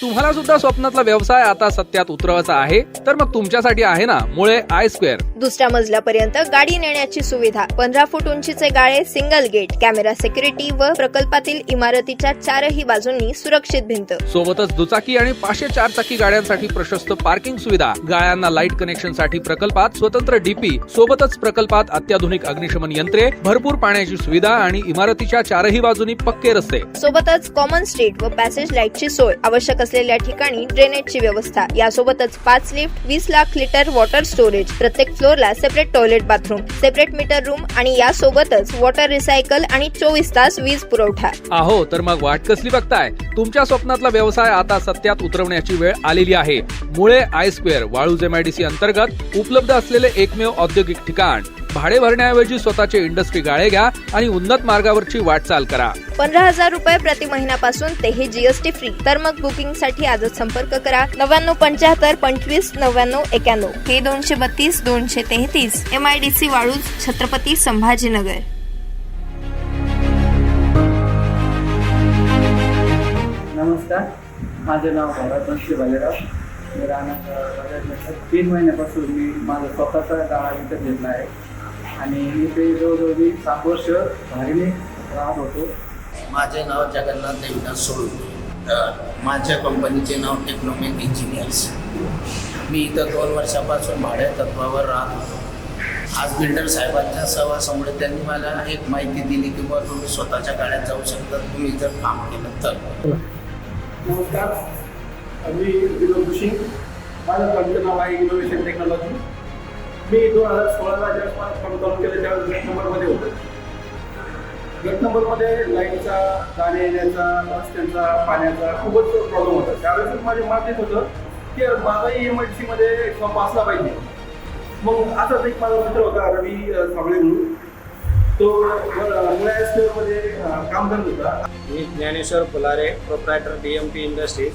तुम्हाला सुद्धा स्वप्नातला व्यवसाय आता सत्यात उतरवायचा आहे तर मग तुमच्यासाठी आहे ना मुळे आय स्क्वेअर. दुसऱ्या मजल्यापर्यंत गाडी नेण्याची सुविधा, 15 फूट उंचीचे गाळे, सिंगल गेट, कॅमेरा सिक्युरिटी व प्रकल्पातील इमारतीच्या चारही बाजूंनी सुरक्षित भिंत. सोबतच दुचाकी आणि 504 चाकी गाड्यांसाठी प्रशस्त पार्किंग सुविधा, गाळ्यांना लाईट कनेक्शन साठी प्रकल्पात स्वतंत्र डीपी, सोबतच प्रकल्पात अत्याधुनिक अग्निशमन यंत्रे, भरपूर पाण्याची सुविधा आणि इमारतीच्या चारही बाजूनी पक्के रस्ते. सोबतच कॉमन स्ट्रीट व पॅसेज लाईटची सोय, आवश्यक असलेल्या ठिकाणी ड्रेनेजची व्यवस्था, यासोबतच 5 lift, 20 lakh litre water storage, प्रत्येक फ्लोअरला separate toilet bathroom, separate meter room आणि यासोबतच वॉटर रिसायकल आणि 24 तास वीज पुरवठा. आहो तर मग वाट कसली बघताय? तुमच्या स्वप्नातला व्यवसाय आता सत्यात उतरवण्याची वेळ आलेली आहे. मुळे आय स्क्वेअर वाळूज MIDC अंतर्गत उपलब्ध असलेले एकमेव औद्योगिक ठिकाण. भाडे भरण्याऐवजी स्वतःचे इंडस्ट्री गाळे घ्या आणि उन्नत मार्गावरची वाटचाल करा. 15,000 रुपये प्रति महिन्यापासून, तेही GST फ्री. तर मग बुकिंग साठी आजच संपर्क करा 9975 25 99 91 हे 232 233 MIDC वाळूज, छत्रपती संभाजीनगर. नमस्कार, माझे नाव भारत भालेराव. मी राहणार 3 महिन्यापासून मी माझा स्वतःचा गाळा विकत घेतला आहे आणि इथे जवळजवळ मी 7 वर्ष भारीने राहत होतो. माझे नाव जगन्नाथ देवदास सोळुंके. माझ्या कंपनीचे नाव टेक्नोमेक इंजिनियर्स. मी इथं 2 वर्षापासून भाड्या तत्वावर राहत होतो. आज बिल्डर साहेबांच्या सहवासामुळे त्यांनी मला एक माहिती दिली की बा तुम्ही स्वतःच्या गाड्यात जाऊ शकता, तुम्ही जर काम केलं तर. नमस्कार, मी विनोद जोशी. माझं कंपनीचं नाव आहे इनोव्हेशन टेक्नॉलॉजी. मी 2016ला जेव्हा काम चालू केलं त्यावेळेस गट नंबरमध्ये होतो. गट नंबरमध्ये लाईटचा, जाण्या येण्याचा, रस्त्यांचा, पाण्याचा खूपच प्रॉब्लेम होता. त्यावेळेस माझे मत येत होतं की माझाही MIDCमध्ये शॉप असला पाहिजे. मग असाच एक माझा मित्र होता रवी साबळे म्हणून, तो मुळे स्टोअरमध्ये काम करत होता. मी Dnyaneshwar Phulare, proprietor DMP industries.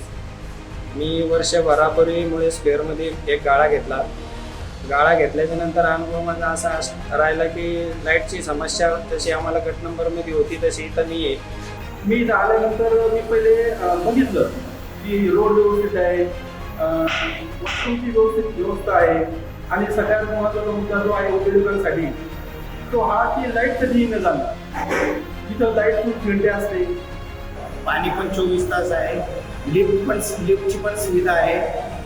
मी वर्षभरापूर्वी मुळे स्क्वेअरमध्ये एक गाळा घेतला. गाळा घेतल्याच्या नंतर अनुभव माझा असा राहिला की लाईटची समस्या जशी आम्हाला गट नंबरमध्ये होती तशी इथं नाही आहे. मी इथं आल्यानंतर मी पहिले बघितलं की रोड व्यवस्थित आहे, वस्तूंची व्यवस्था आहे आणि सगळ्यात महत्त्वाचा मुद्दा जो आहे उद्योजकांसाठी तो हा की लाईट कधीही न जाणार. जिथं लाईट खूप घंटे असते, पाणी पण 24 तास आहे, लिफ्टची पण सुविधा आहे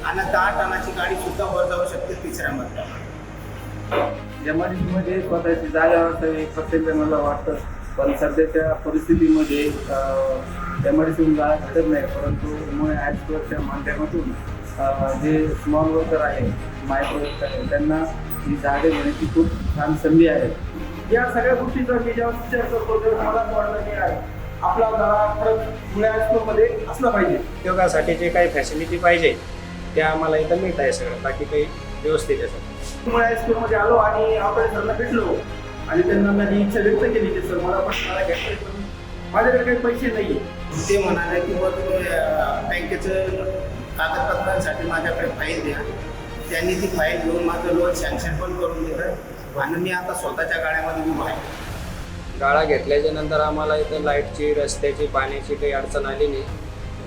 आणि 10 टनाची गाडी सुद्धा वर जाऊ शकते 3ऱ्या मजल्यावर. MIDCमध्ये स्वतःची जागा असावी प्रत्येक मला वाटतं, पण सध्याच्या परिस्थितीमध्ये MIDCहून जागा भेटत नाही. परंतु मुळे आय स्क्वेअरच्या माध्यमातून जे स्मॉल वर्कर आहे, मायक्रो वर्कर आहे, त्यांना ही जागा घेण्याची खूप छान संधी आहे. या सगळ्या गोष्टीचा मी जेव्हा विचार करतो तर मला असं वाटतं की आपला गाळा खरंच मुळे स्टोअरमध्ये असला पाहिजे. उद्योगासाठी जे काही फॅसिलिटी पाहिजे त्या आम्हाला इथं मिळत आहे सगळं, बाकी काही व्यवस्थित आहे सर. मुळे स्टोअरमध्ये आलो आणि आपण सरला भेटलो आणि त्यांना माझी इच्छा व्यक्त केली की सर मला पण मला घ्यायचं, पण माझ्याकडे काही पैसे नाही. ते म्हणाले की बा तुम्ही बँकेचं कागदपत्रांसाठी माझ्याकडे फाईल द्या. त्यांनी ती फाईल घेऊन माझं लोन सँक्शन पण करून दिलं आणि मी आता स्वतःच्या गाड्यामध्ये उभा आहे. गाळा घेतल्याच्या नंतर आम्हाला इथं लाईटची, रस्त्याची, पाण्याची काही अडचण आली नाही.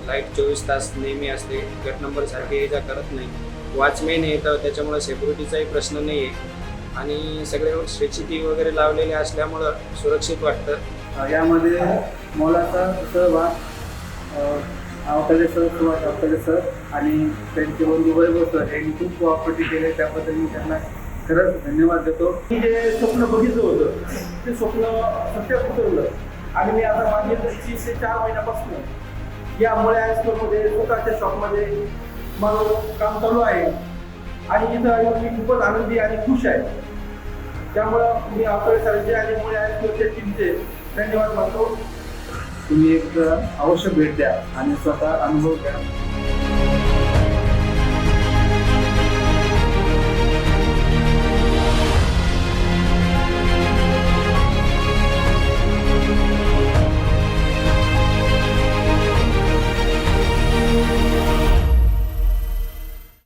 लाईट 24 तास नेहमी असते. गट नंबरसारखी ये जा करत नाही. वॉचमेन आहे तर त्याच्यामुळे सिक्युरिटीचाही प्रश्न नाही आहे आणि सगळे स्वच्छती वगैरे लावलेले असल्यामुळं सुरक्षित वाटतं. यामध्ये मोलाचा सहभाग अवकाळे सर, सुभाष अवकाळे सर आणि त्यांचे बंधू वैभव सर यांनी खूप कोऑपरेटिव्ह केले. त्याबद्दल मी त्यांना खरंच धन्यवाद देतो. मी जे स्वप्न बघितलं होतं ते स्वप्न सत्यात उतरलं आणि मी आता मागील 3 ते 4 महिन्यापासून या मुळे स्टोअरमध्ये स्वतःच्या शॉपमध्ये माझं काम चालू आहे आणि इथं मी खूपच आनंदी आणि खुश आहे. त्यामुळं मी अवकाळे सरांचे आणि मुळे स्टोअरच्या टीमचे धन्यवाद मानतो. तुम्ही एक अवश्य भेट द्या आणि स्वतः अनुभव घ्या.